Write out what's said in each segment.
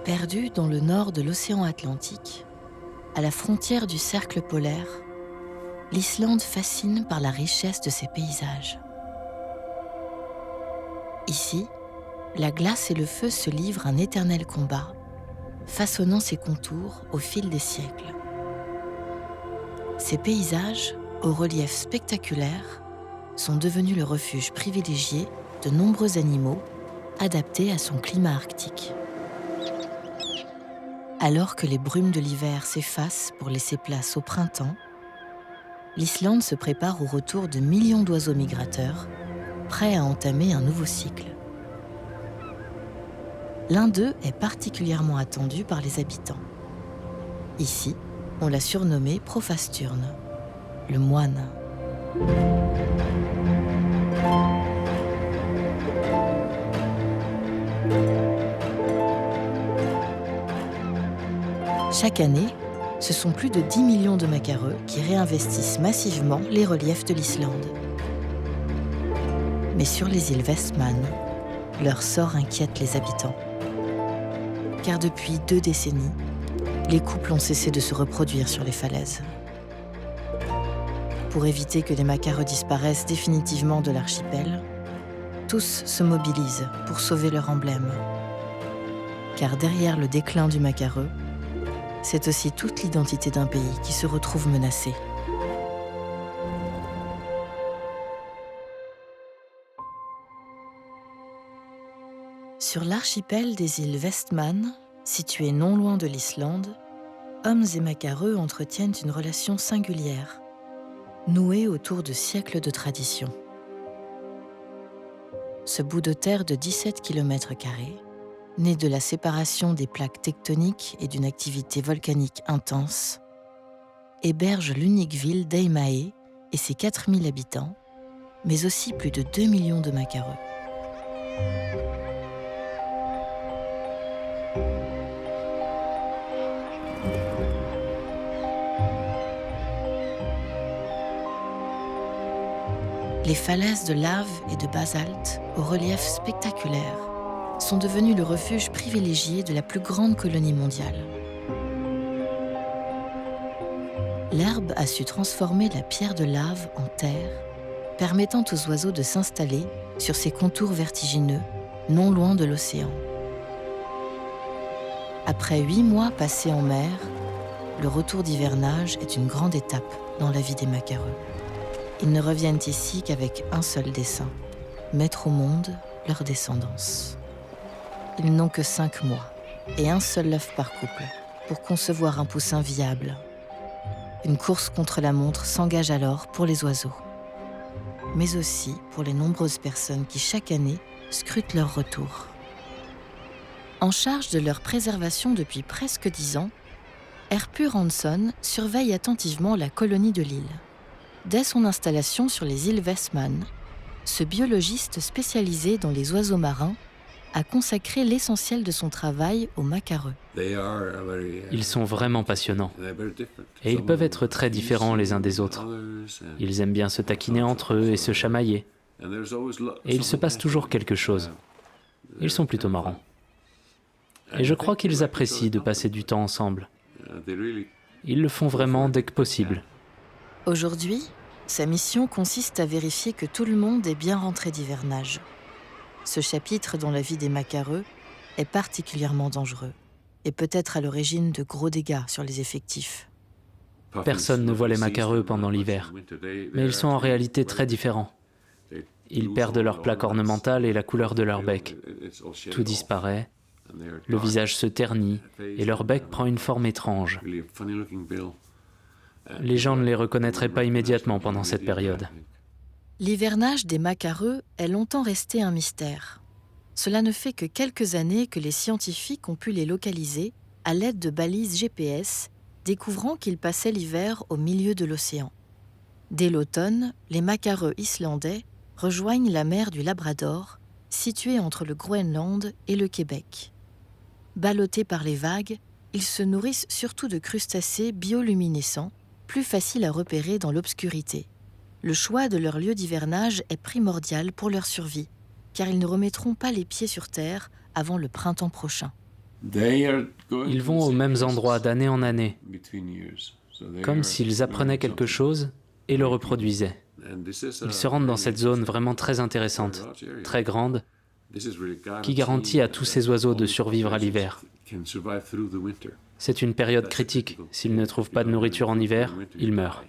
Perdue dans le nord de l'océan Atlantique, à la frontière du cercle polaire, l'Islande fascine par la richesse de ses paysages. Ici, la glace et le feu se livrent un éternel combat, façonnant ses contours au fil des siècles. Ces paysages, au relief spectaculaire, sont devenus le refuge privilégié de nombreux animaux adaptés à son climat arctique. Alors que les brumes de l'hiver s'effacent pour laisser place au printemps, l'Islande se prépare au retour de millions d'oiseaux migrateurs, prêts à entamer un nouveau cycle. L'un d'eux est particulièrement attendu par les habitants. Ici, on l'a surnommé Profasturne, le moine. Chaque année, ce sont plus de 10 millions de macareux qui réinvestissent massivement les reliefs de l'Islande. Mais sur les îles Vestman, leur sort inquiète les habitants. Car depuis 2 décennies, les couples ont cessé de se reproduire sur les falaises. Pour éviter que les macareux disparaissent définitivement de l'archipel, tous se mobilisent pour sauver leur emblème. Car derrière le déclin du macareux, c'est aussi toute l'identité d'un pays qui se retrouve menacée. Sur l'archipel des îles Vestman, situé non loin de l'Islande, hommes et macareux entretiennent une relation singulière, nouée autour de siècles de tradition. Ce bout de terre de 17 km², né de la séparation des plaques tectoniques et d'une activité volcanique intense, héberge l'unique ville d'Eimae et ses 4000 habitants, mais aussi plus de 2 millions de macareux. Les falaises de lave et de basalte, au relief spectaculaire, sont devenues le refuge privilégié de la plus grande colonie mondiale. L'herbe a su transformer la pierre de lave en terre, permettant aux oiseaux de s'installer sur ces contours vertigineux, non loin de l'océan. Après 8 mois passés en mer, le retour d'hivernage est une grande étape dans la vie des macareux. Ils ne reviennent ici qu'avec un seul dessein, mettre au monde leur descendance. Ils n'ont que 5 mois et un seul œuf par couple pour concevoir un poussin viable. Une course contre la montre s'engage alors pour les oiseaux, mais aussi pour les nombreuses personnes qui chaque année scrutent leur retour. En charge de leur préservation depuis presque 10 ans, Erpur Hansson surveille attentivement la colonie de l'île. Dès son installation sur les îles Vestman, ce biologiste spécialisé dans les oiseaux marins a consacré l'essentiel de son travail aux macareux. Ils sont vraiment passionnants. Et ils peuvent être très différents les uns des autres. Ils aiment bien se taquiner entre eux et se chamailler. Et il se passe toujours quelque chose. Ils sont plutôt marrants. Et je crois qu'ils apprécient de passer du temps ensemble. Ils le font vraiment dès que possible. Aujourd'hui, sa mission consiste à vérifier que tout le monde est bien rentré d'hivernage. Ce chapitre dans la vie des macareux est particulièrement dangereux et peut être à l'origine de gros dégâts sur les effectifs. Personne ne voit les macareux pendant l'hiver, mais ils sont en réalité très différents. Ils perdent leur plaque ornementale et la couleur de leur bec. Tout disparaît, le visage se ternit et leur bec prend une forme étrange. Les gens ne les reconnaîtraient pas immédiatement pendant cette période. L'hivernage des macareux est longtemps resté un mystère. Cela ne fait que quelques années que les scientifiques ont pu les localiser à l'aide de balises GPS, découvrant qu'ils passaient l'hiver au milieu de l'océan. Dès l'automne, les macareux islandais rejoignent la mer du Labrador, située entre le Groenland et le Québec. Ballottés par les vagues, ils se nourrissent surtout de crustacés bioluminescents, plus faciles à repérer dans l'obscurité. Le choix de leur lieu d'hivernage est primordial pour leur survie, car ils ne remettront pas les pieds sur terre avant le printemps prochain. Ils vont aux mêmes endroits d'année en année, comme s'ils apprenaient quelque chose et le reproduisaient. Ils se rendent dans cette zone vraiment très intéressante, très grande, qui garantit à tous ces oiseaux de survivre à l'hiver. C'est une période critique. S'ils ne trouvent pas de nourriture en hiver, ils meurent.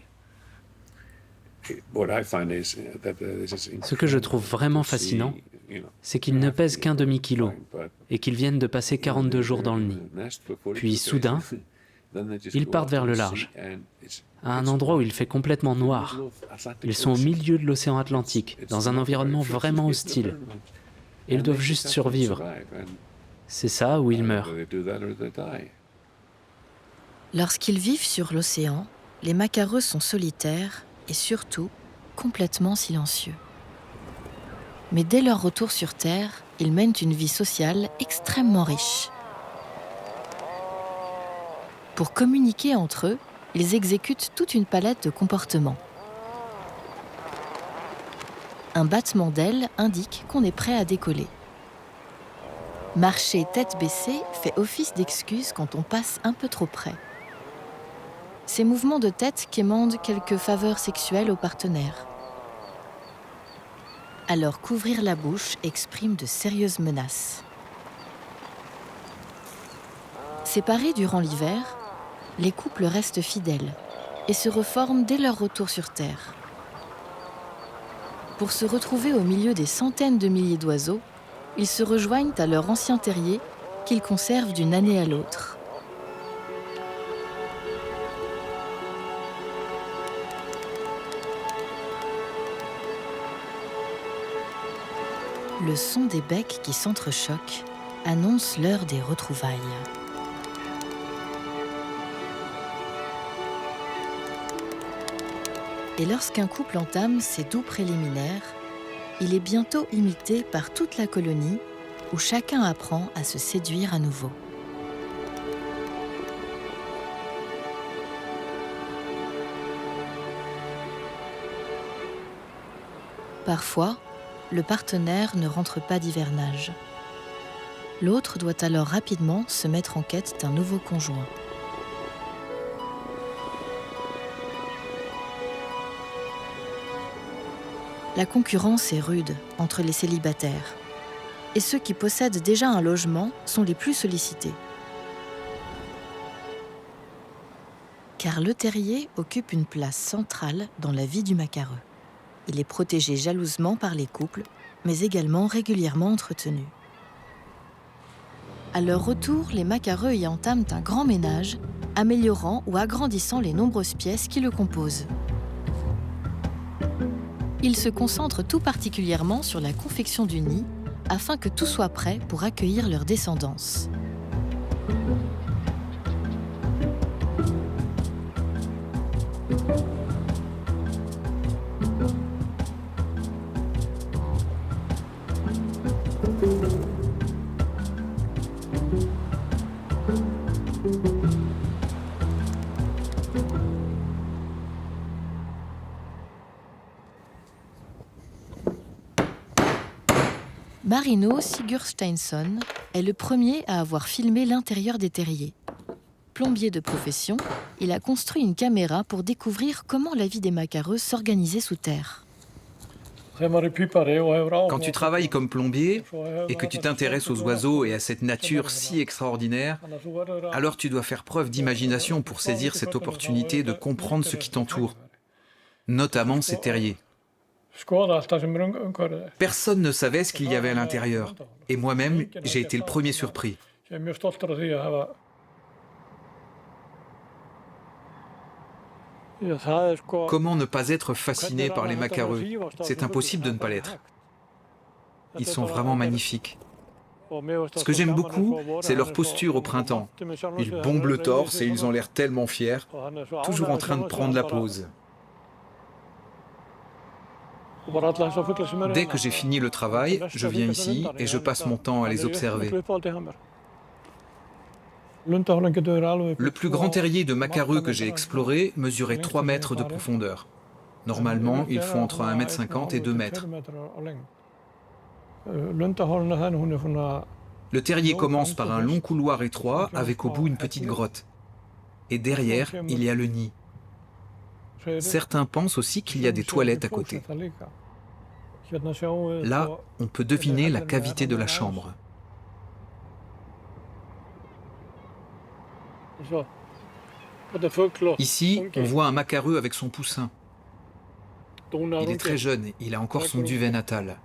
Ce que je trouve vraiment fascinant, c'est qu'ils ne pèsent qu'un demi-kilo et qu'ils viennent de passer 42 jours dans le nid. Puis soudain, ils partent vers le large, à un endroit où il fait complètement noir. Ils sont au milieu de l'océan Atlantique, dans un environnement vraiment hostile. Et ils doivent juste survivre. C'est ça où ils meurent. Lorsqu'ils vivent sur l'océan, les macareux sont solitaires et surtout complètement silencieux. Mais dès leur retour sur Terre, ils mènent une vie sociale extrêmement riche. Pour communiquer entre eux, ils exécutent toute une palette de comportements. Un battement d'ailes indique qu'on est prêt à décoller. Marcher tête baissée fait office d'excuse quand on passe un peu trop près. Ces mouvements de tête quémandent quelques faveurs sexuelles aux partenaires. Alors couvrir la bouche exprime de sérieuses menaces. Séparés durant l'hiver, les couples restent fidèles et se reforment dès leur retour sur Terre. Pour se retrouver au milieu des centaines de milliers d'oiseaux, ils se rejoignent à leur ancien terrier qu'ils conservent d'une année à l'autre. Le son des becs qui s'entrechoquent annonce l'heure des retrouvailles. Et lorsqu'un couple entame ses doux préliminaires, il est bientôt imité par toute la colonie où chacun apprend à se séduire à nouveau. Parfois, le partenaire ne rentre pas d'hivernage. L'autre doit alors rapidement se mettre en quête d'un nouveau conjoint. La concurrence est rude entre les célibataires. Et ceux qui possèdent déjà un logement sont les plus sollicités. Car le terrier occupe une place centrale dans la vie du macareux. Il est protégé jalousement par les couples, mais également régulièrement entretenu. À leur retour, les macareux y entament un grand ménage, améliorant ou agrandissant les nombreuses pièces qui le composent. Ils se concentrent tout particulièrement sur la confection du nid, afin que tout soit prêt pour accueillir leur descendance. Marino Sigursteinsson est le premier à avoir filmé l'intérieur des terriers. Plombier de profession, il a construit une caméra pour découvrir comment la vie des macareux s'organisait sous terre. Quand tu travailles comme plombier et que tu t'intéresses aux oiseaux et à cette nature si extraordinaire, alors tu dois faire preuve d'imagination pour saisir cette opportunité de comprendre ce qui t'entoure, notamment ces terriers. Personne ne savait ce qu'il y avait à l'intérieur, et moi-même, j'ai été le premier surpris. Comment ne pas être fasciné par les macareux? C'est impossible de ne pas l'être. Ils sont vraiment magnifiques. Ce que j'aime beaucoup, c'est leur posture au printemps. Ils bombent le torse et ils ont l'air tellement fiers, toujours en train de prendre la pose. Dès que j'ai fini le travail, je viens ici et je passe mon temps à les observer. Le plus grand terrier de macareux que j'ai exploré mesurait 3 mètres de profondeur. Normalement, ils font entre 1,50 m et 2 mètres. Le terrier commence par un long couloir étroit avec au bout une petite grotte. Et derrière, il y a le nid. Certains pensent aussi qu'il y a des toilettes à côté. Là, on peut deviner la cavité de la chambre. Ici, on voit un macareux avec son poussin. Il est très jeune, il a encore son duvet natal.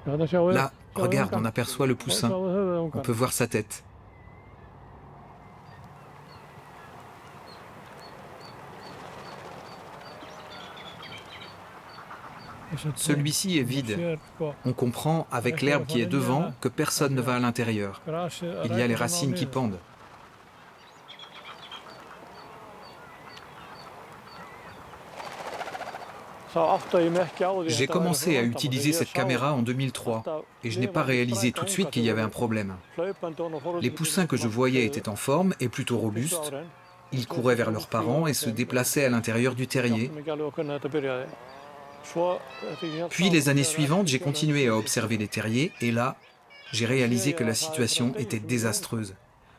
Là, regarde, on aperçoit le poussin. On peut voir sa tête. Celui-ci est vide. On comprend, avec l'herbe qui est devant, que personne ne va à l'intérieur. Il y a les racines qui pendent. J'ai commencé à utiliser cette caméra en 2003 et je n'ai pas réalisé tout de suite qu'il y avait un problème. Les poussins que je voyais étaient en forme et plutôt robustes. Ils couraient vers leurs parents et se déplaçaient à l'intérieur du terrier. Puis les années suivantes, j'ai continué à observer les terriers et là, j'ai réalisé que la situation était désastreuse,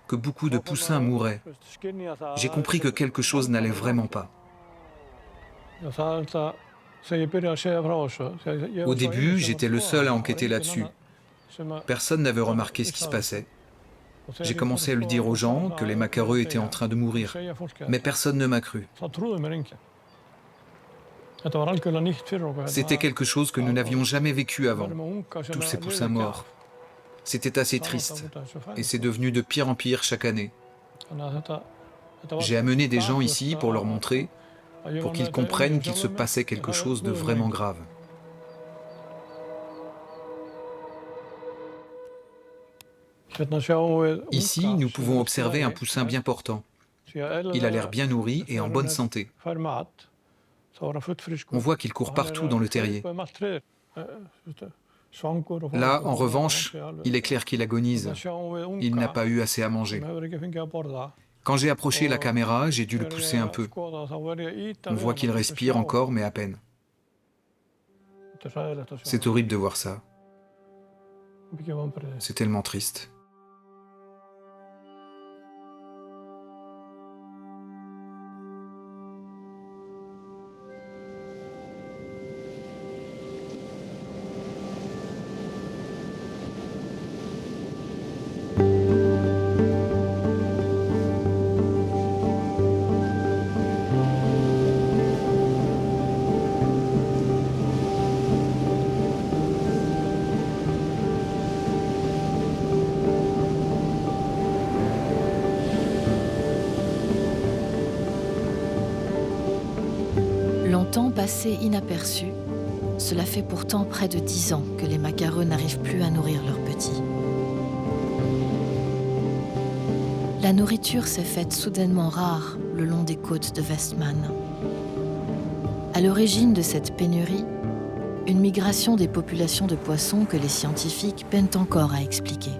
que beaucoup de poussins mouraient. J'ai compris que quelque chose n'allait vraiment pas. Au début, j'étais le seul à enquêter là-dessus. Personne n'avait remarqué ce qui se passait. J'ai commencé à le dire aux gens que les macareux étaient en train de mourir, mais personne ne m'a cru. C'était quelque chose que nous n'avions jamais vécu avant, tous ces poussins morts. C'était assez triste, et c'est devenu de pire en pire chaque année. J'ai amené des gens ici pour leur montrer, pour qu'ils comprennent qu'il se passait quelque chose de vraiment grave. Ici, nous pouvons observer un poussin bien portant. Il a l'air bien nourri et en bonne santé. On voit qu'il court partout dans le terrier. Là, en revanche, il est clair qu'il agonise. Il n'a pas eu assez à manger. Quand j'ai approché la caméra, j'ai dû le pousser un peu. On voit qu'il respire encore, mais à peine. C'est horrible de voir ça. C'est tellement triste. Longtemps passé inaperçu, cela fait pourtant près de 10 ans que les macareux n'arrivent plus à nourrir leurs petits. La nourriture s'est faite soudainement rare le long des côtes de Westman. À l'origine de cette pénurie, une migration des populations de poissons que les scientifiques peinent encore à expliquer.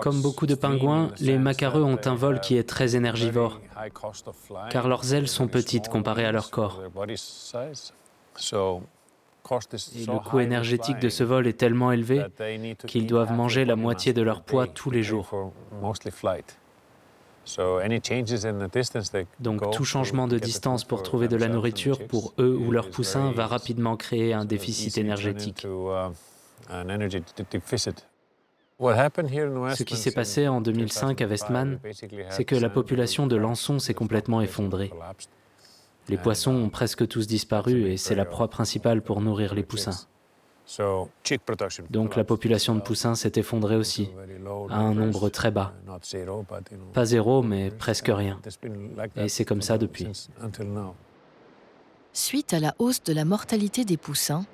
Comme beaucoup de pingouins, les macareux ont un vol qui est très énergivore, car leurs ailes sont petites comparées à leur corps. Et le coût énergétique de ce vol est tellement élevé qu'ils doivent manger la moitié de leur poids tous les jours. Donc tout changement de distance pour trouver de la nourriture pour eux ou leurs poussins va rapidement créer un déficit énergétique. Ce qui s'est passé en 2005 à Westman, c'est que la population de l'anson s'est complètement effondrée. Les poissons ont presque tous disparu et c'est la proie principale pour nourrir les poussins. Donc la population de poussins s'est effondrée aussi, à un nombre très bas. Pas zéro, mais presque rien. Et c'est comme ça depuis. Suite à la hausse de la mortalité des poussins,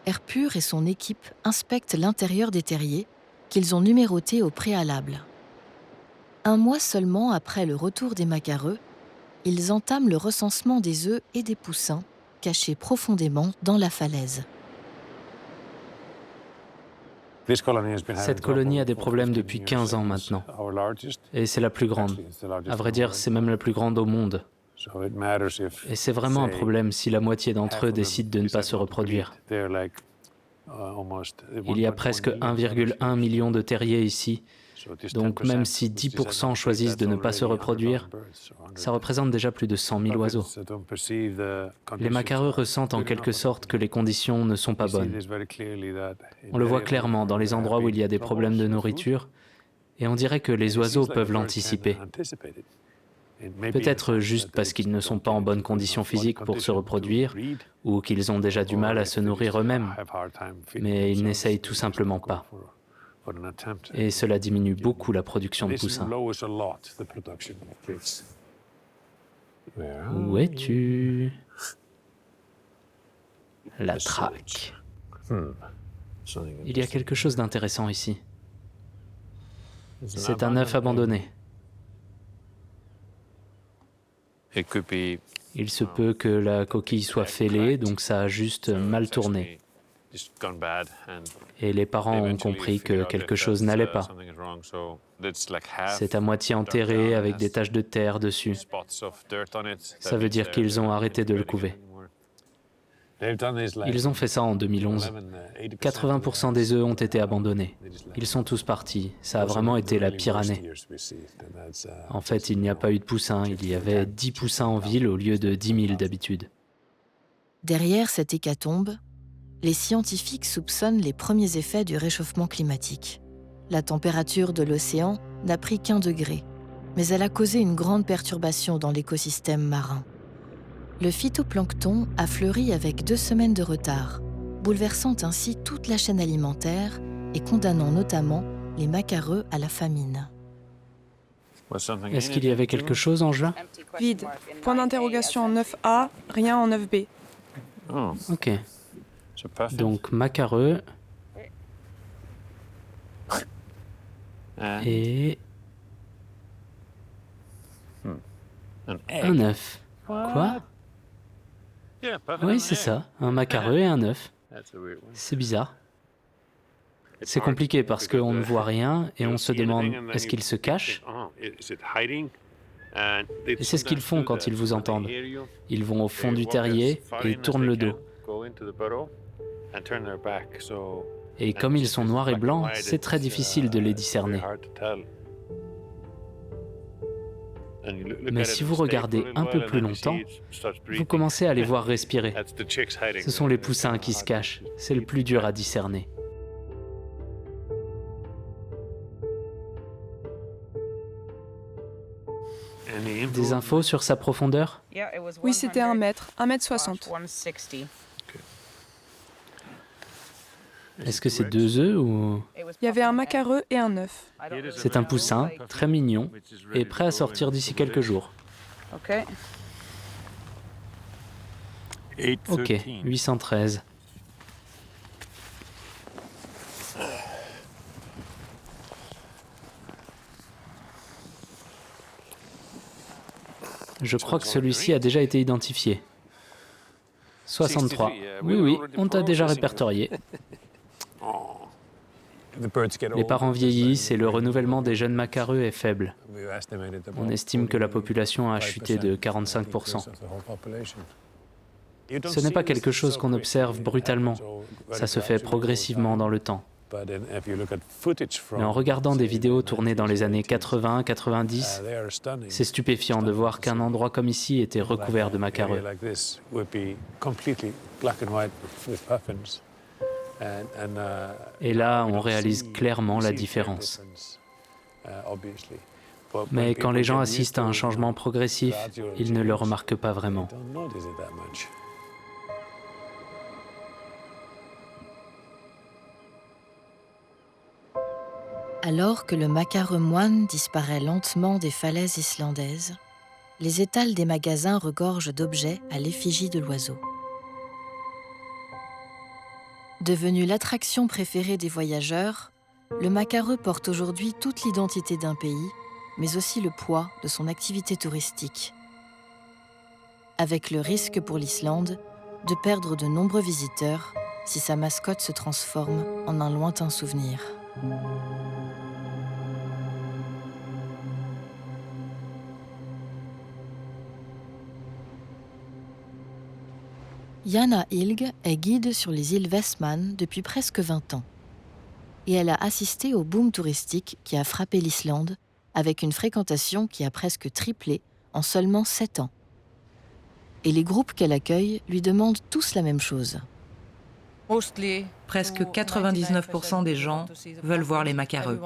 Airpur et son équipe inspectent l'intérieur des terriers qu'ils ont numérotés au préalable. Un mois seulement après le retour des macareux, ils entament le recensement des œufs et des poussins cachés profondément dans la falaise. Cette colonie a des problèmes depuis 15 ans maintenant, et c'est la plus grande. À vrai dire, c'est même la plus grande au monde. Et c'est vraiment un problème si la moitié d'entre eux décident de ne pas se reproduire. Il y a presque 1,1 million de terriers ici, donc même si 10% choisissent de ne pas se reproduire, ça représente déjà plus de 100 000 oiseaux. Les macareux ressentent en quelque sorte que les conditions ne sont pas bonnes. On le voit clairement dans les endroits où il y a des problèmes de nourriture, et on dirait que les oiseaux peuvent l'anticiper. Peut-être juste parce qu'ils ne sont pas en bonne condition physique pour se reproduire, ou qu'ils ont déjà du mal à se nourrir eux-mêmes, mais ils n'essayent tout simplement pas. Et cela diminue beaucoup la production de poussins. Où es-tu? La traque. Il y a quelque chose d'intéressant ici. C'est un œuf abandonné. Il se peut que la coquille soit fêlée, donc ça a juste mal tourné. Et les parents ont compris que quelque chose n'allait pas. C'est à moitié enterré avec des taches de terre dessus. Ça veut dire qu'ils ont arrêté de le couver. Ils ont fait ça en 2011. 80% des œufs ont été abandonnés. Ils sont tous partis. Ça a vraiment été la pire année. En fait, il n'y a pas eu de poussins. Il y avait 10 poussins en ville au lieu de 10 000 d'habitude. Derrière cette hécatombe, les scientifiques soupçonnent les premiers effets du réchauffement climatique. La température de l'océan n'a pris qu'1 degré, mais elle a causé une grande perturbation dans l'écosystème marin. Le phytoplancton a fleuri avec 2 semaines de retard, bouleversant ainsi toute la chaîne alimentaire et condamnant notamment les macareux à la famine. Est-ce qu'il y avait quelque chose en juin? Vide. Point d'interrogation en 9A, rien en 9B. Ok. Donc macareux et un œuf. Quoi? Oui, c'est ça, un macareux et un œuf. C'est bizarre. C'est compliqué parce qu'on ne voit rien et on se demande est-ce qu'ils se cachent? Et c'est ce qu'ils font quand ils vous entendent. Ils vont au fond du terrier et tournent le dos. Et comme ils sont noirs et blancs, c'est très difficile de les discerner. Mais si vous regardez un peu plus longtemps, vous commencez à les voir respirer. Ce sont les poussins qui se cachent. C'est le plus dur à discerner. Des infos sur sa profondeur? Oui, c'était 1 mètre, 1,60 m. Est-ce que c'est 2 œufs ou... Il y avait un macareux et un œuf. C'est un poussin, très mignon, et prêt à sortir d'ici quelques jours. Ok, 813. Je crois que celui-ci a déjà été identifié. 63. Oui, on t'a déjà répertorié. Les parents vieillissent et le renouvellement des jeunes macareux est faible. On estime que la population a chuté de 45%. Ce n'est pas quelque chose qu'on observe brutalement, ça se fait progressivement dans le temps. Mais en regardant des vidéos tournées dans les années 80-90, c'est stupéfiant de voir qu'un endroit comme ici était recouvert de macareux. Et là, on réalise clairement la différence. Mais quand les gens assistent à un changement progressif, ils ne le remarquent pas vraiment. Alors que le macareux moine disparaît lentement des falaises islandaises, les étals des magasins regorgent d'objets à l'effigie de l'oiseau. Devenu l'attraction préférée des voyageurs, le macareux porte aujourd'hui toute l'identité d'un pays, mais aussi le poids de son activité touristique. Avec le risque pour l'Islande de perdre de nombreux visiteurs si sa mascotte se transforme en un lointain souvenir. Jana Ilg est guide sur les îles Westman depuis presque 20 ans. Et elle a assisté au boom touristique qui a frappé l'Islande, avec une fréquentation qui a presque triplé en seulement 7 ans. Et les groupes qu'elle accueille lui demandent tous la même chose. Presque 99% des gens veulent voir les macareux.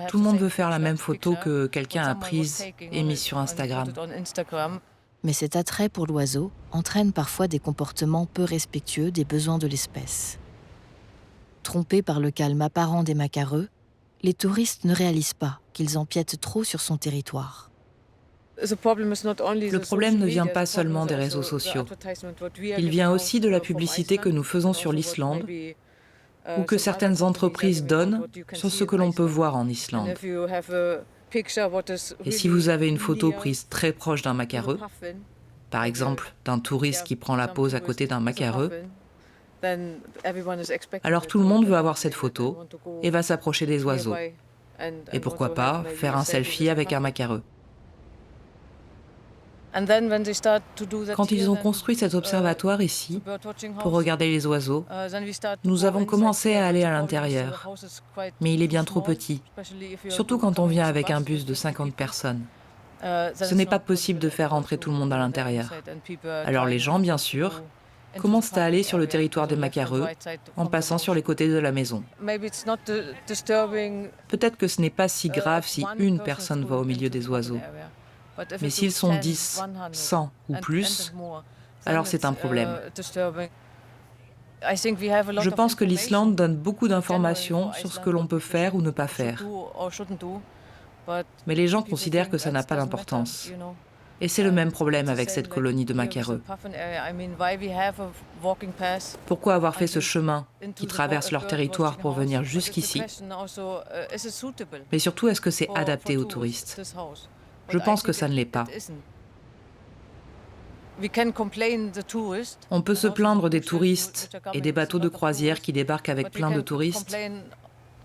Tout le monde veut faire la même photo que quelqu'un a prise et mise sur Instagram. Mais cet attrait pour l'oiseau entraîne parfois des comportements peu respectueux des besoins de l'espèce. Trompés par le calme apparent des macareux, les touristes ne réalisent pas qu'ils empiètent trop sur son territoire. Le problème ne vient pas seulement des réseaux sociaux. Il vient aussi de la publicité que nous faisons sur l'Islande ou que certaines entreprises donnent sur ce que l'on peut voir en Islande. Et si vous avez une photo prise très proche d'un macareux, par exemple d'un touriste qui prend la pose à côté d'un macareux, alors tout le monde veut avoir cette photo et va s'approcher des oiseaux. Et pourquoi pas faire un selfie avec un macareux. Quand ils ont construit cet observatoire ici, pour regarder les oiseaux, nous avons commencé à aller à l'intérieur. Mais il est bien trop petit, surtout quand on vient avec un bus de 50 personnes. Ce n'est pas possible de faire rentrer tout le monde à l'intérieur. Alors les gens, bien sûr, commencent à aller sur le territoire des macareux en passant sur les côtés de la maison. Peut-être que ce n'est pas si grave si une personne va au milieu des oiseaux. Mais s'ils sont 10, 100 ou plus, alors c'est un problème. Je pense que l'Islande donne beaucoup d'informations sur ce que l'on peut faire ou ne pas faire. Mais les gens considèrent que ça n'a pas d'importance. Et c'est le même problème avec cette colonie de macareux. Pourquoi avoir fait ce chemin qui traverse leur territoire pour venir jusqu'ici? Mais surtout, est-ce que c'est adapté aux touristes? Je pense que ça ne l'est pas. On peut se plaindre des touristes et des bateaux de croisière qui débarquent avec plein de touristes,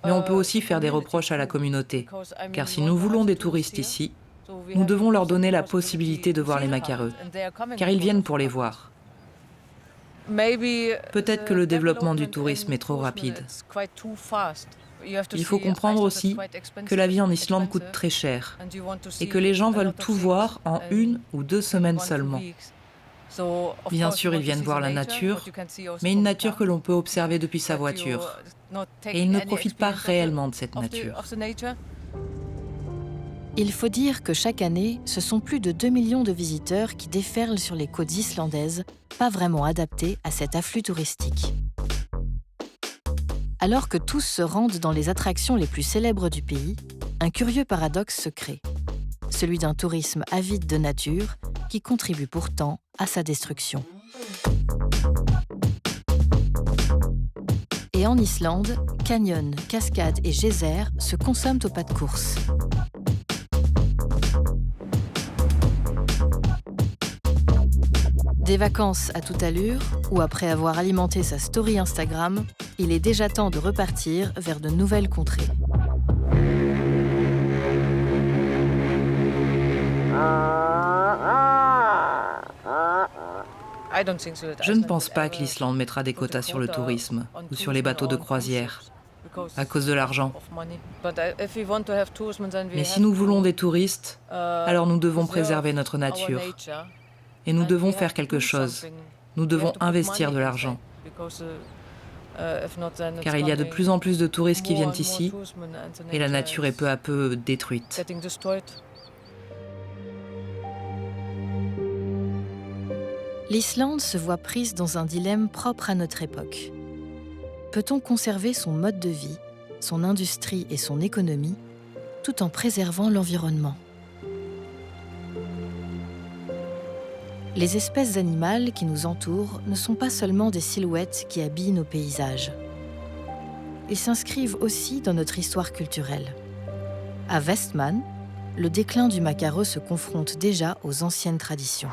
mais on peut aussi faire des reproches à la communauté, car si nous voulons des touristes ici, nous devons leur donner la possibilité de voir les macareux, car ils viennent pour les voir. Peut-être que le développement du tourisme est trop rapide. Il faut comprendre aussi que la vie en Islande coûte très cher et que les gens veulent tout voir en 1 ou 2 semaines seulement. Bien sûr, ils viennent voir la nature, mais une nature que l'on peut observer depuis sa voiture. Et ils ne profitent pas réellement de cette nature. Il faut dire que chaque année, ce sont plus de 2 millions de visiteurs qui déferlent sur les côtes islandaises, pas vraiment adaptées à cet afflux touristique. Alors que tous se rendent dans les attractions les plus célèbres du pays, un curieux paradoxe se crée, celui d'un tourisme avide de nature qui contribue pourtant à sa destruction. Et en Islande, canyons, cascades et geysers se consomment au pas de course. Des vacances à toute allure, ou après avoir alimenté sa story Instagram, il est déjà temps de repartir vers de nouvelles contrées. Je ne pense pas que l'Islande mettra des quotas sur le tourisme ou sur les bateaux de croisière, à cause de l'argent. Mais si nous voulons des touristes, alors nous devons préserver notre nature. Et nous devons faire quelque chose. Nous devons investir de l'argent. Car il y a de plus en plus de touristes qui viennent ici et la nature est peu à peu détruite. L'Islande se voit prise dans un dilemme propre à notre époque. Peut-on conserver son mode de vie, son industrie et son économie, tout en préservant l'environnement ? Les espèces animales qui nous entourent ne sont pas seulement des silhouettes qui habillent nos paysages. Ils s'inscrivent aussi dans notre histoire culturelle. À Vestman, le déclin du macareux se confronte déjà aux anciennes traditions.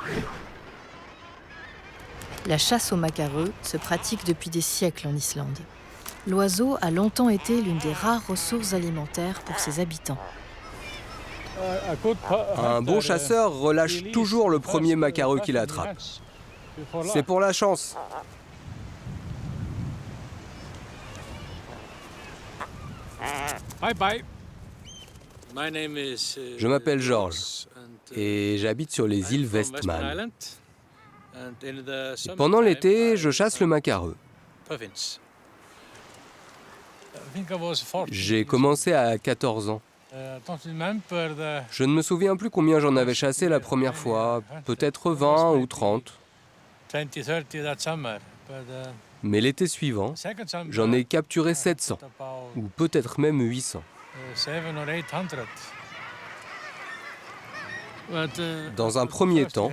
La chasse au macareux se pratique depuis des siècles en Islande. L'oiseau a longtemps été l'une des rares ressources alimentaires pour ses habitants. Un bon chasseur relâche toujours le premier macareux qu'il attrape. C'est pour la chance. Je m'appelle Georges et j'habite sur les îles Westman. Pendant l'été, je chasse le macareux. J'ai commencé à 14 ans. Je ne me souviens plus combien j'en avais chassé la première fois, peut-être 20 ou 30. Mais l'été suivant, j'en ai capturé 700, ou peut-être même 800. Dans un premier temps,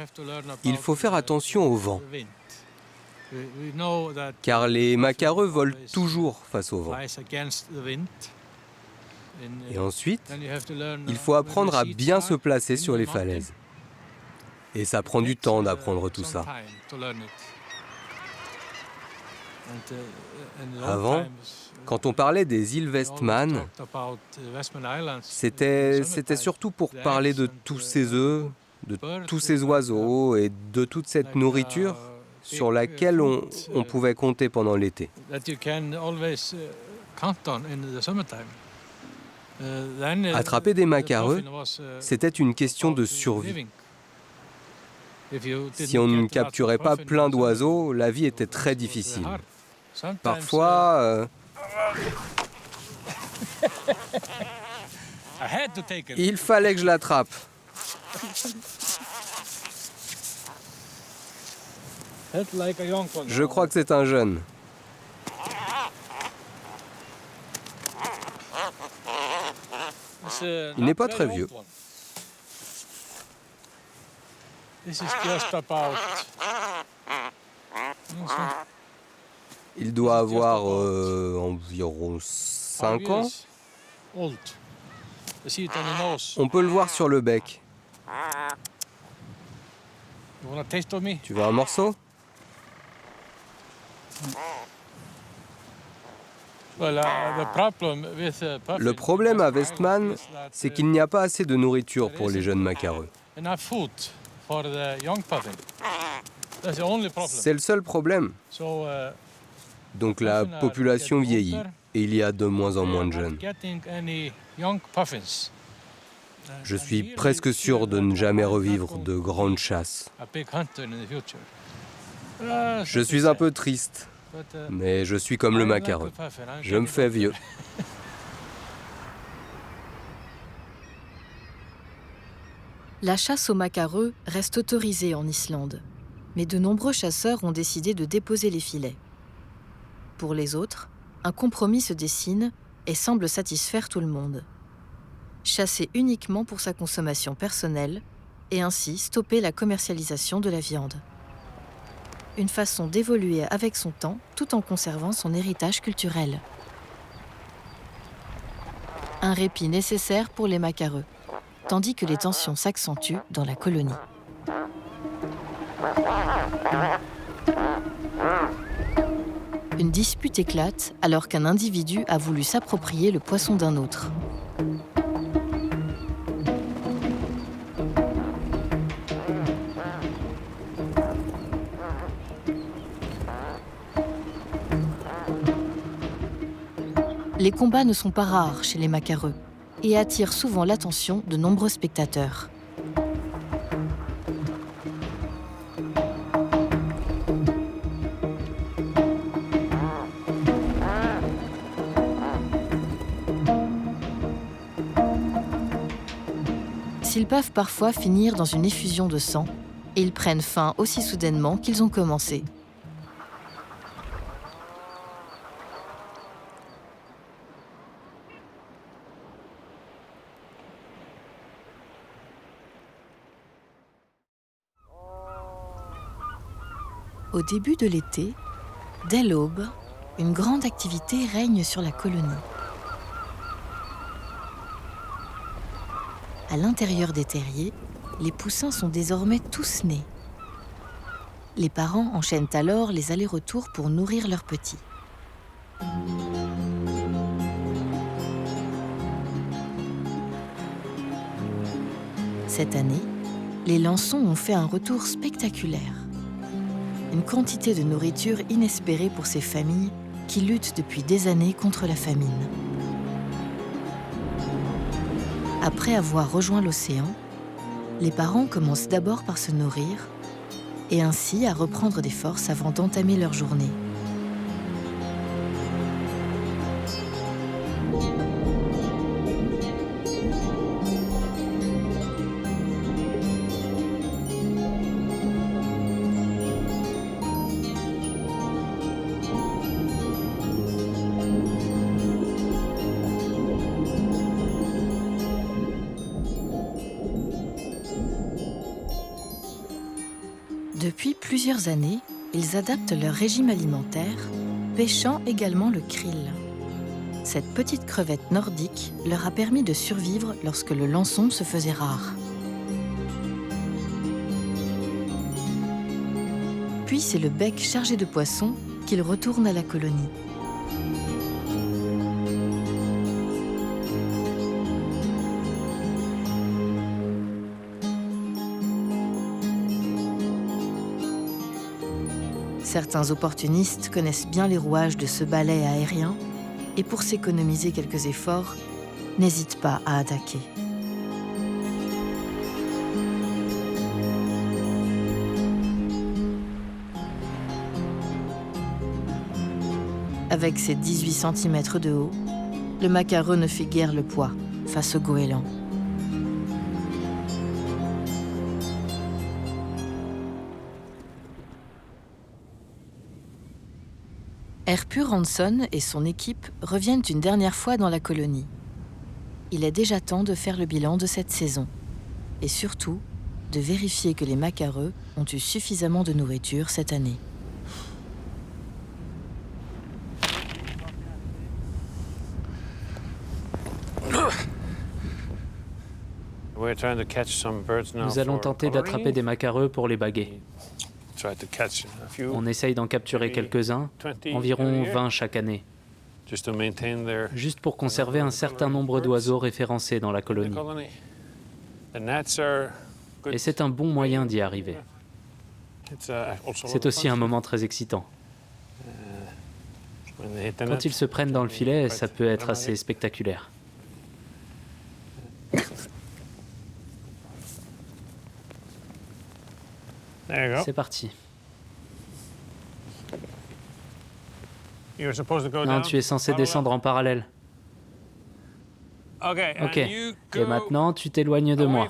il faut faire attention au vent, car les macareux volent toujours face au vent. Et ensuite, il faut apprendre à bien se placer sur les falaises. Et ça prend du temps d'apprendre tout ça. Avant, quand on parlait des îles Westman, c'était surtout pour parler de tous ces œufs, de tous ces oiseaux et de toute cette nourriture sur laquelle on pouvait compter pendant l'été. Attraper des macareux, c'était une question de survie. Si on ne capturait pas plein d'oiseaux, la vie était très difficile. Parfois, il fallait que je l'attrape. Je crois que c'est un jeune. Il n'est pas très vieux. Il doit avoir environ 5 ans. On peut le voir sur le bec. Tu veux un morceau? Le problème à Westman, c'est qu'il n'y a pas assez de nourriture pour les jeunes macareux. C'est le seul problème. Donc la population vieillit et il y a de moins en moins de jeunes. Je suis presque sûr de ne jamais revivre de grandes chasses. Je suis un peu triste, mais je suis comme le macareux. Je me fais vieux. La chasse aux macareux reste autorisée en Islande, mais de nombreux chasseurs ont décidé de déposer les filets. Pour les autres, un compromis se dessine et semble satisfaire tout le monde. Chasser uniquement pour sa consommation personnelle et ainsi stopper la commercialisation de la viande. Une façon d'évoluer avec son temps tout en conservant son héritage culturel. Un répit nécessaire pour les macareux, tandis que les tensions s'accentuent dans la colonie. Une dispute éclate alors qu'un individu a voulu s'approprier le poisson d'un autre. Les combats ne sont pas rares chez les macareux et attirent souvent l'attention de nombreux spectateurs. S'ils peuvent parfois finir dans une effusion de sang, et ils prennent fin aussi soudainement qu'ils ont commencé. Au début de l'été, dès l'aube, une grande activité règne sur la colonie. À l'intérieur des terriers, les poussins sont désormais tous nés. Les parents enchaînent alors les allers-retours pour nourrir leurs petits. Cette année, les lançons ont fait un retour spectaculaire. une quantité de nourriture inespérée pour ces familles qui luttent depuis des années contre la famine. Après avoir rejoint l'océan, les parents commencent d'abord par se nourrir et ainsi à reprendre des forces avant d'entamer leur journée. Depuis plusieurs années, ils adaptent leur régime alimentaire, pêchant également le krill. Cette petite crevette nordique leur a permis de survivre lorsque le lançon se faisait rare. Puis c'est le bec chargé de poissons qu'ils retournent à la colonie. Certains opportunistes connaissent bien les rouages de ce balai aérien et pour s'économiser quelques efforts, n'hésitent pas à attaquer. Avec ses 18 cm de haut, le macareux ne fait guère le poids face au goéland. Erpur Hansson et son équipe reviennent une dernière fois dans la colonie. Il est déjà temps de faire le bilan de cette saison et surtout de vérifier que les macareux ont eu suffisamment de nourriture cette année. Nous allons tenter d'attraper des macareux pour les baguer. On essaye d'en capturer quelques-uns, environ 20 chaque année, juste pour conserver un certain nombre d'oiseaux référencés dans la colonie. Et c'est un bon moyen d'y arriver. C'est aussi un moment très excitant. Quand ils se prennent dans le filet, ça peut être assez spectaculaire. C'est parti. Non, tu es censé descendre en parallèle. Ok. Et maintenant, tu t'éloignes de moi.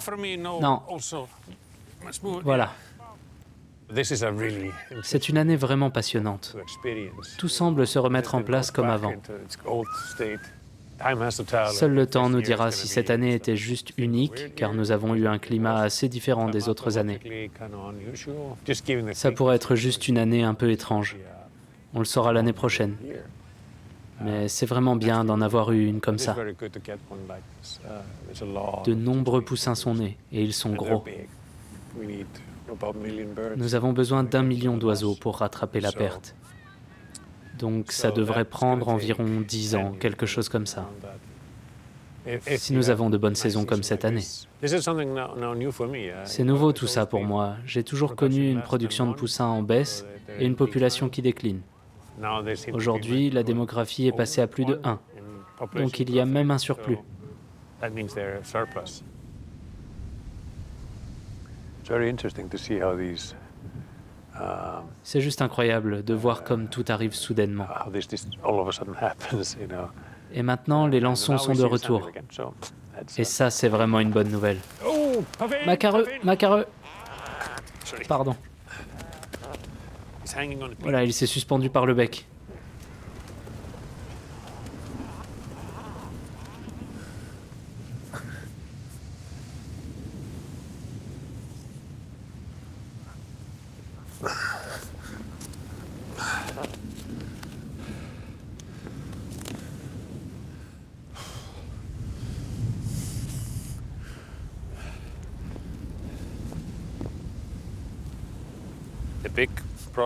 Non. Voilà. C'est une année vraiment passionnante. Tout semble se remettre en place comme avant. Seul le temps nous dira si cette année était juste unique, car nous avons eu un climat assez différent des autres années. Ça pourrait être juste une année un peu étrange. On le saura l'année prochaine. Mais c'est vraiment bien d'en avoir eu une comme ça. De nombreux poussins sont nés, et ils sont gros. Nous avons besoin d'1 million d'oiseaux pour rattraper la perte. Donc ça devrait prendre environ 10 ans, quelque chose comme ça. Si nous avons de bonnes saisons comme cette année. C'est nouveau tout ça pour moi. J'ai toujours connu une production de poussins en baisse et une population qui décline. Aujourd'hui, la démographie est passée à plus de 1. Donc il y a même un surplus. C'est juste incroyable de voir comme tout arrive soudainement. Et maintenant, les lançons sont de retour. Et ça, c'est vraiment une bonne nouvelle. Macareux, macareux. Pardon. Voilà, il s'est suspendu par le bec.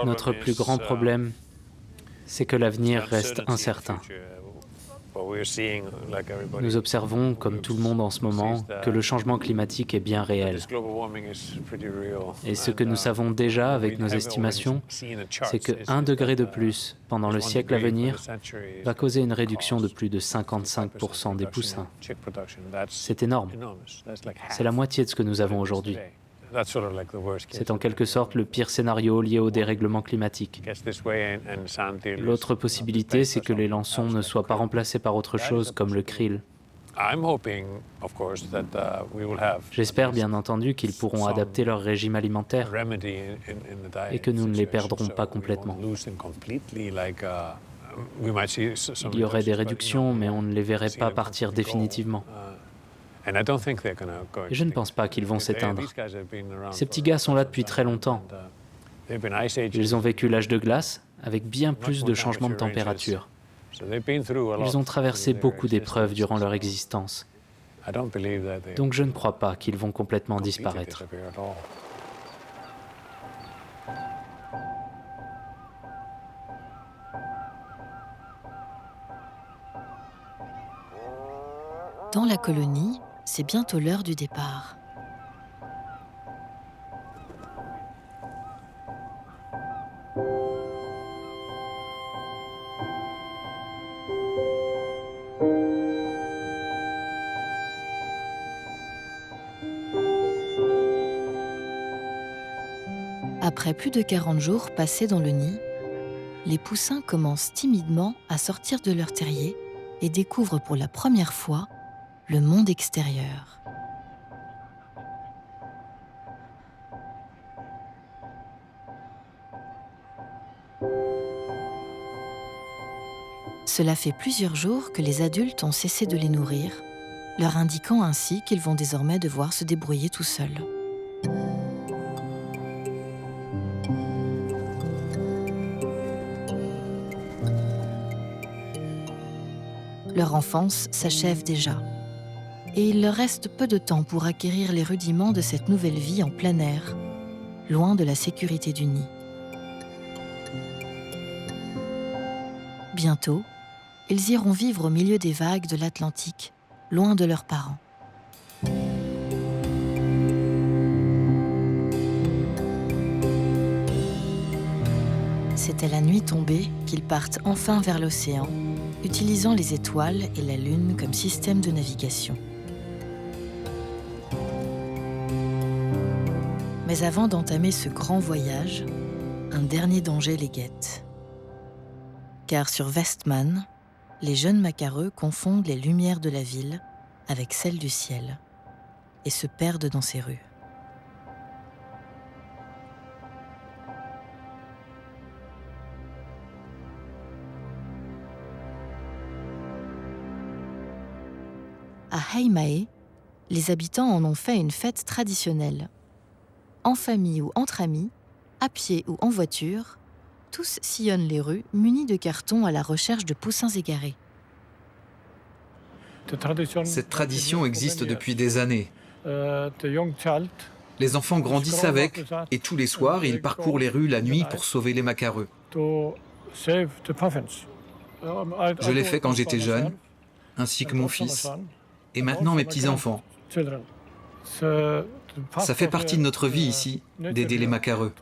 Notre plus grand problème, c'est que l'avenir reste incertain. Nous observons, comme tout le monde en ce moment, que le changement climatique est bien réel. Et ce que nous savons déjà avec nos estimations, c'est que 1 degré de plus pendant le siècle à venir va causer une réduction de plus de 55% des poussins. C'est énorme. C'est la moitié de ce que nous avons aujourd'hui. C'est en quelque sorte le pire scénario lié au dérèglement climatique. L'autre possibilité, c'est que les lançons ne soient pas remplacés par autre chose comme le krill. J'espère bien entendu qu'ils pourront adapter leur régime alimentaire et que nous ne les perdrons pas complètement. Il y aurait des réductions, mais on ne les verrait pas partir définitivement. Et je ne pense pas qu'ils vont s'éteindre. Ces petits gars sont là depuis très longtemps. Ils ont vécu l'âge de glace avec bien plus de changements de température. Ils ont traversé beaucoup d'épreuves durant leur existence. Donc je ne crois pas qu'ils vont complètement disparaître. Dans la colonie, c'est bientôt l'heure du départ. Après plus de 40 jours passés dans le nid, les poussins commencent timidement à sortir de leur terrier et découvrent pour la première fois le monde extérieur. Cela fait plusieurs jours que les adultes ont cessé de les nourrir, leur indiquant ainsi qu'ils vont désormais devoir se débrouiller tout seuls. Leur enfance s'achève déjà. Et il leur reste peu de temps pour acquérir les rudiments de cette nouvelle vie en plein air, loin de la sécurité du nid. Bientôt, ils iront vivre au milieu des vagues de l'Atlantique, loin de leurs parents. C'est à la nuit tombée qu'ils partent enfin vers l'océan, utilisant les étoiles et la lune comme système de navigation. Mais avant d'entamer ce grand voyage, un dernier danger les guette. Car sur Westman, les jeunes macareux confondent les lumières de la ville avec celles du ciel et se perdent dans ses rues. À Heimae, les habitants en ont fait une fête traditionnelle. En famille ou entre amis, à pied ou en voiture, tous sillonnent les rues munis de cartons à la recherche de poussins égarés. Cette tradition existe depuis des années. Les enfants grandissent avec et tous les soirs, ils parcourent les rues la nuit pour sauver les macareux. Je l'ai fait quand j'étais jeune, ainsi que mon fils, et maintenant mes petits-enfants. Ça fait partie de notre vie ici, d'aider les macareux.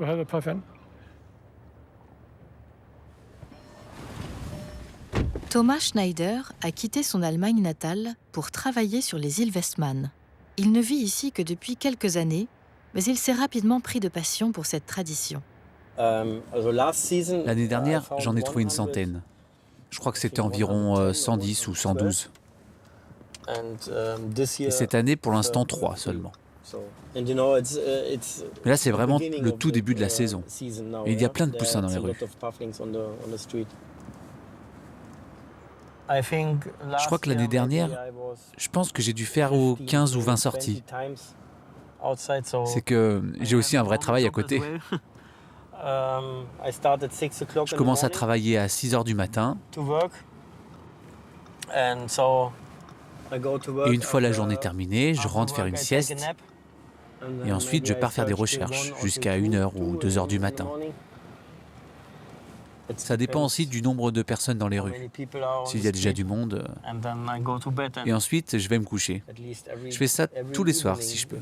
Thomas Schneider a quitté son Allemagne natale pour travailler sur les îles Westman. Il ne vit ici que depuis quelques années, mais il s'est rapidement pris de passion pour cette tradition. L'année dernière, j'en ai trouvé une centaine. Je crois que c'était environ 110 ou 112. Et cette année, pour l'instant, 3 seulement. Mais là, c'est vraiment le tout début de la saison. Et il y a plein de poussins dans les rues. Je crois que l'année dernière, je pense que j'ai dû faire 15 ou 20 sorties. C'est que j'ai aussi un vrai travail à côté. Je commence à travailler à 6 heures du matin. Et une fois la journée terminée, je rentre faire une sieste. Et ensuite, je pars faire des recherches jusqu'à 1h ou 2h du matin. Ça dépend aussi du nombre de personnes dans les rues. S'il y a déjà du monde. Et ensuite, je vais me coucher. Je fais ça tous les soirs si je peux.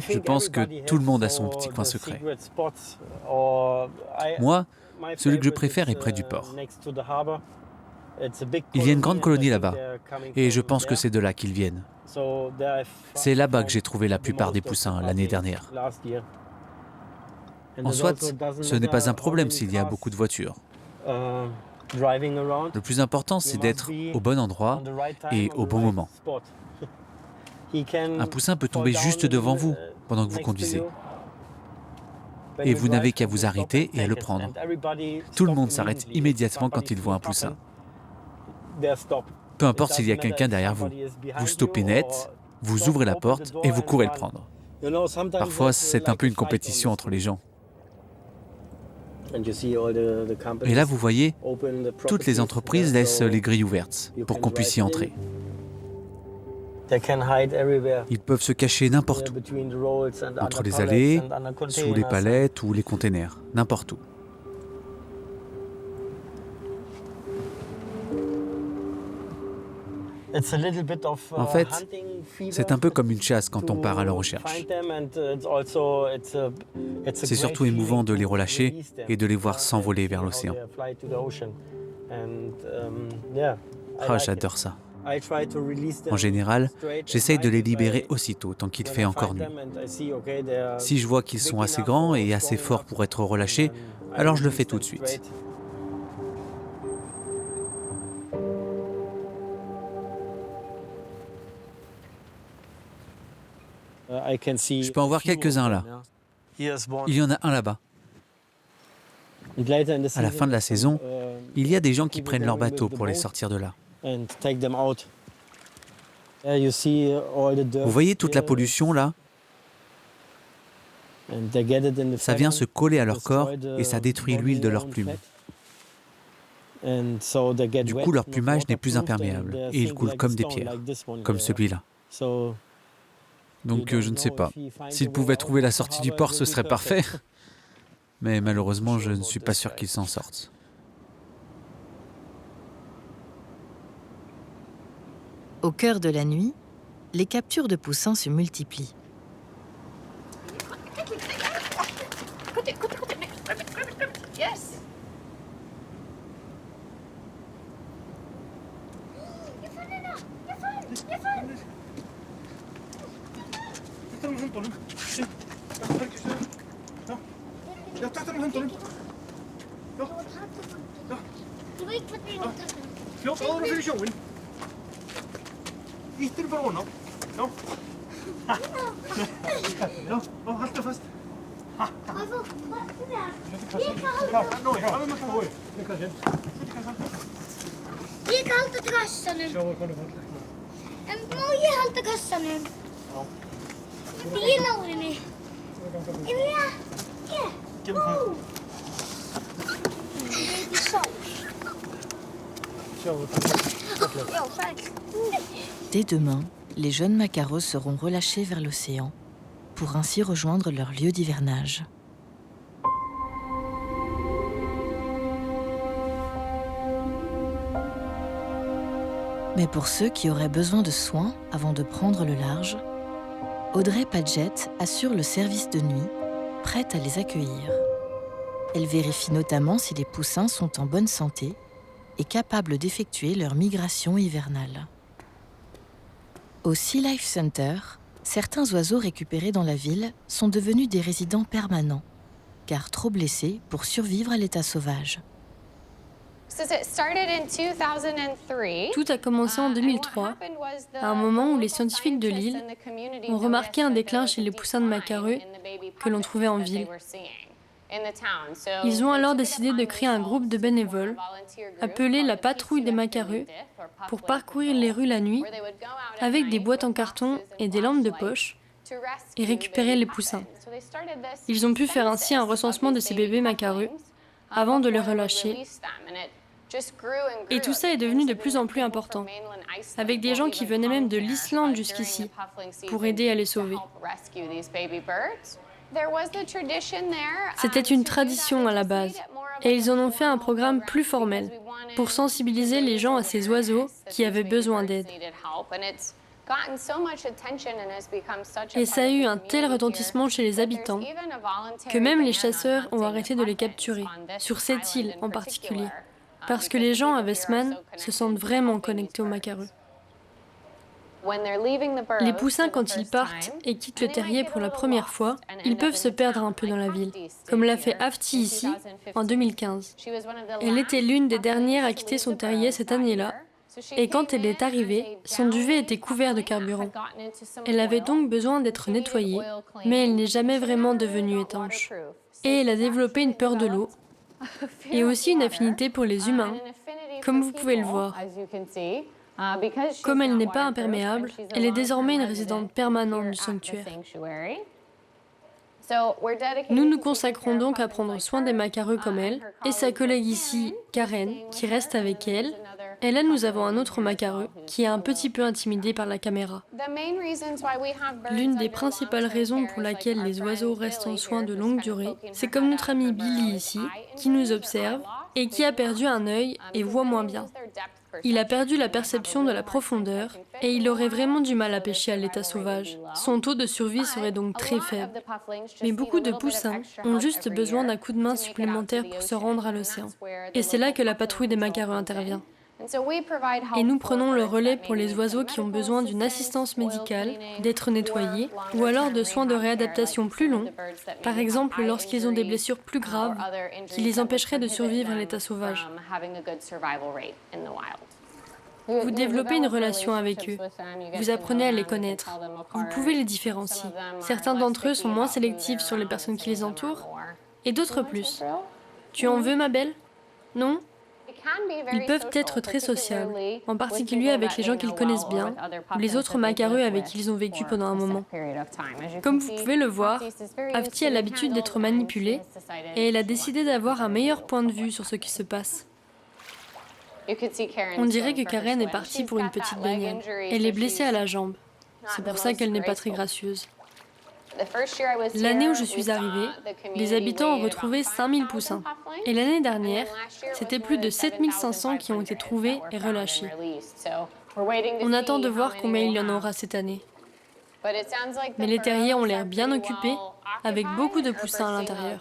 Je pense que tout le monde a son petit coin secret. Moi, celui que je préfère est près du port. Il y a une grande colonie là-bas, et je pense que c'est de là qu'ils viennent. C'est là-bas que j'ai trouvé la plupart des poussins l'année dernière. En soit, ce n'est pas un problème s'il y a beaucoup de voitures. Le plus important, c'est d'être au bon endroit et au bon moment. Un poussin peut tomber juste devant vous pendant que vous conduisez. Et vous n'avez qu'à vous arrêter et à le prendre. Tout le monde s'arrête immédiatement quand il voit un poussin. Peu importe s'il y a quelqu'un derrière vous. Vous stoppez net, vous ouvrez la porte et vous courez le prendre. Parfois, c'est un peu une compétition entre les gens. Et là, vous voyez, toutes les entreprises laissent les grilles ouvertes pour qu'on puisse y entrer. Ils peuvent se cacher n'importe où, entre les allées, sous les palettes ou les containers, n'importe où. En fait, c'est un peu comme une chasse quand on part à leur recherche. C'est surtout émouvant de les relâcher et de les voir s'envoler vers l'océan. Ah, j'adore ça. En général, j'essaye de les libérer aussitôt, tant qu'il fait encore nuit. Si je vois qu'ils sont assez grands et assez forts pour être relâchés, alors je le fais tout de suite. Je peux en voir quelques-uns là. Il y en a un là-bas. À la fin de la saison, il y a des gens qui prennent leur bateau pour les sortir de là. Vous voyez toute la pollution là? Ça vient se coller à leur corps et ça détruit l'huile de leurs plumes. Du coup, leur plumage n'est plus imperméable et il coule comme des pierres, comme celui-là. Donc je ne sais pas. S'ils pouvaient trouver la sortie du port, ce serait parfait. Mais malheureusement, je ne suis pas sûr qu'ils s'en sortent. Au cœur de la nuit, les captures de poussins se multiplient. Ég kan halda kassanum. En má ég halda kassanum? Ég náði henni. Dès demain, les jeunes maquereaux seront relâchés vers l'océan pour ainsi rejoindre leur lieu d'hivernage. Mais pour ceux qui auraient besoin de soins avant de prendre le large, Audrey Padgett assure le service de nuit, prête à les accueillir. Elle vérifie notamment si les poussins sont en bonne santé et capables d'effectuer leur migration hivernale. Au Sea Life Center, certains oiseaux récupérés dans la ville sont devenus des résidents permanents, car trop blessés pour survivre à l'état sauvage. Tout a commencé en 2003, à un moment où les scientifiques de l'île ont remarqué un déclin chez les poussins de macareux que l'on trouvait en ville. Ils ont alors décidé de créer un groupe de bénévoles, appelé la Patrouille des macareux, pour parcourir les rues la nuit avec des boîtes en carton et des lampes de poche et récupérer les poussins. Ils ont pu faire ainsi un recensement de ces bébés macareux avant de les relâcher. Et tout ça est devenu de plus en plus important, avec des gens qui venaient même de l'Islande jusqu'ici pour aider à les sauver. C'était une tradition à la base, et ils en ont fait un programme plus formel, pour sensibiliser les gens à ces oiseaux qui avaient besoin d'aide. Et ça a eu un tel retentissement chez les habitants que même les chasseurs ont arrêté de les capturer, sur cette île en particulier, parce que les gens à Westman se sentent vraiment connectés aux macareux. Les poussins, quand ils partent et quittent le terrier pour la première fois, ils peuvent se perdre un peu dans la ville, comme l'a fait Hafti ici en 2015. Elle était l'une des dernières à quitter son terrier cette année-là, et quand elle est arrivée, son duvet était couvert de carburant. Elle avait donc besoin d'être nettoyée, mais elle n'est jamais vraiment devenue étanche. Et elle a développé une peur de l'eau, et aussi une affinité pour les humains, comme vous pouvez le voir. Comme elle n'est pas imperméable, elle est désormais une résidente permanente du sanctuaire. Nous nous consacrons donc à prendre soin des macareux comme elle, et sa collègue ici, Karen, qui reste avec elle. Et là, nous avons un autre macareux qui est un petit peu intimidé par la caméra. L'une des principales raisons pour laquelle les oiseaux restent en soins de longue durée, c'est comme notre ami Billy ici, qui nous observe et qui a perdu un œil et voit moins bien. Il a perdu la perception de la profondeur et il aurait vraiment du mal à pêcher à l'état sauvage. Son taux de survie serait donc très faible. Mais beaucoup de poussins ont juste besoin d'un coup de main supplémentaire pour se rendre à l'océan. Et c'est là que la patrouille des macareux intervient. Et nous prenons le relais pour les oiseaux qui ont besoin d'une assistance médicale, d'être nettoyés, ou alors de soins de réadaptation plus longs, par exemple lorsqu'ils ont des blessures plus graves qui les empêcheraient de survivre à l'état sauvage. Vous développez une relation avec eux, vous apprenez à les connaître, vous pouvez les différencier. Certains d'entre eux sont moins sélectifs sur les personnes qui les entourent, et d'autres plus. Tu en veux, ma belle? Non? Ils peuvent être très sociables, en particulier avec les gens qu'ils connaissent bien, ou les autres macareux avec qui ils ont vécu pendant un moment. Comme vous pouvez le voir, Hafti a l'habitude d'être manipulée, et elle a décidé d'avoir un meilleur point de vue sur ce qui se passe. On dirait que Karen est partie pour une petite baignade. Elle est blessée à la jambe. C'est pour ça qu'elle n'est pas très gracieuse. L'année où je suis arrivée, les habitants ont retrouvé 5000 poussins. Et l'année dernière, c'était plus de 7500 qui ont été trouvés et relâchés. On attend de voir combien il y en aura cette année. Mais les terriers ont l'air bien occupés, avec beaucoup de poussins à l'intérieur.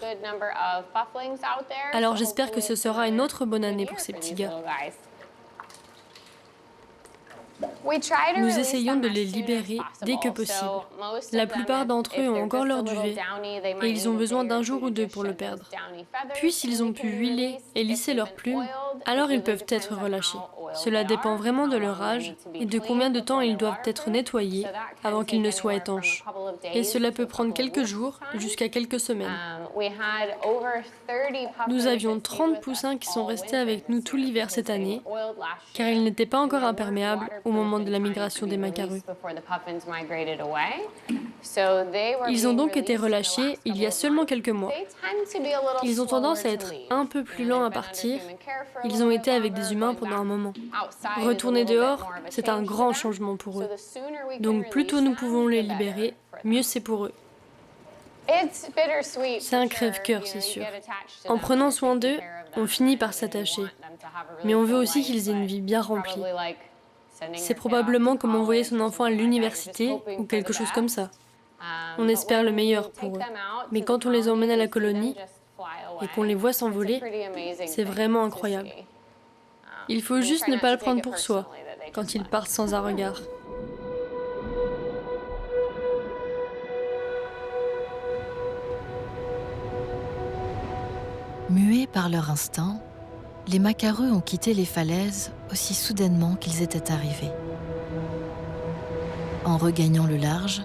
Alors j'espère que ce sera une autre bonne année pour ces petits gars. Nous essayons de les libérer dès que possible. La plupart d'entre eux ont encore leur duvet et ils ont besoin d'un jour ou deux pour le perdre. Puis s'ils ont pu huiler et lisser leurs plumes, alors ils peuvent être relâchés. Cela dépend vraiment de leur âge et de combien de temps ils doivent être nettoyés avant qu'ils ne soient étanches. Et cela peut prendre quelques jours jusqu'à quelques semaines. Nous avions 30 poussins qui sont restés avec nous tout l'hiver cette année, car ils n'étaient pas encore imperméables au moment de la migration des macareux. Ils ont donc été relâchés il y a seulement quelques mois. Ils ont tendance à être un peu plus lents à partir. Ils ont été avec des humains pendant un moment. Retourner dehors, c'est un grand changement pour eux. Donc plus tôt nous pouvons les libérer, mieux c'est pour eux. C'est un crève-cœur, c'est sûr. En prenant soin d'eux, on finit par s'attacher. Mais on veut aussi qu'ils aient une vie bien remplie. C'est probablement comme envoyer son enfant à l'université ou quelque chose comme ça. On espère le meilleur pour eux. Mais quand on les emmène à la colonie et qu'on les voit s'envoler, c'est vraiment incroyable. Il faut juste ne pas le prendre pour soi quand ils partent sans un regard. Muets par leur instinct, les macareux ont quitté les falaises aussi soudainement qu'ils étaient arrivés. En regagnant le large,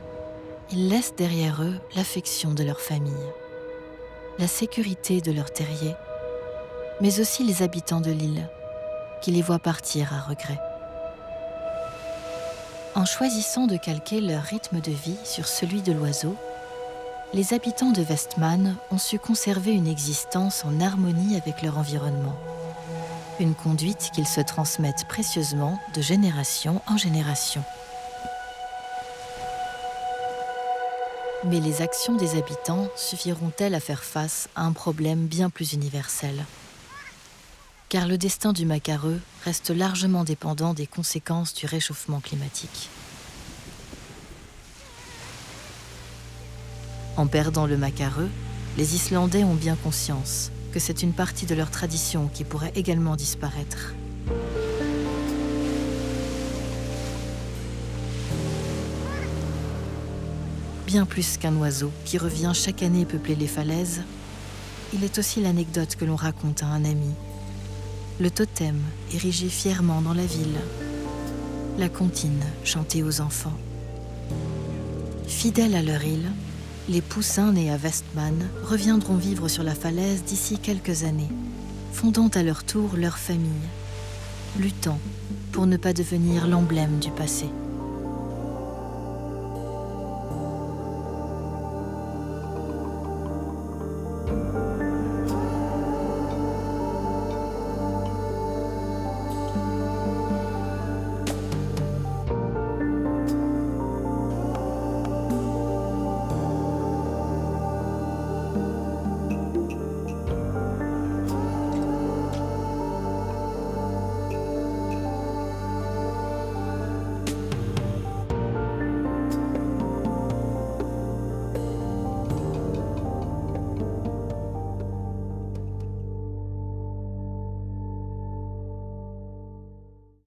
ils laissent derrière eux l'affection de leur famille, la sécurité de leur terrier, mais aussi les habitants de l'île, qui les voient partir à regret. En choisissant de calquer leur rythme de vie sur celui de l'oiseau, les habitants de Westman ont su conserver une existence en harmonie avec leur environnement. Une conduite qu'ils se transmettent précieusement de génération en génération. Mais les actions des habitants suffiront-elles à faire face à un problème bien plus universel ? Car le destin du macareux reste largement dépendant des conséquences du réchauffement climatique. En perdant le macareux, les Islandais ont bien conscience que c'est une partie de leur tradition qui pourrait également disparaître. Bien plus qu'un oiseau qui revient chaque année peupler les falaises, il est aussi l'anecdote que l'on raconte à un ami, le totem érigé fièrement dans la ville, la comptine chantée aux enfants. Fidèles à leur île, les poussins nés à Vestman reviendront vivre sur la falaise d'ici quelques années, fondant à leur tour leur famille, luttant pour ne pas devenir l'emblème du passé.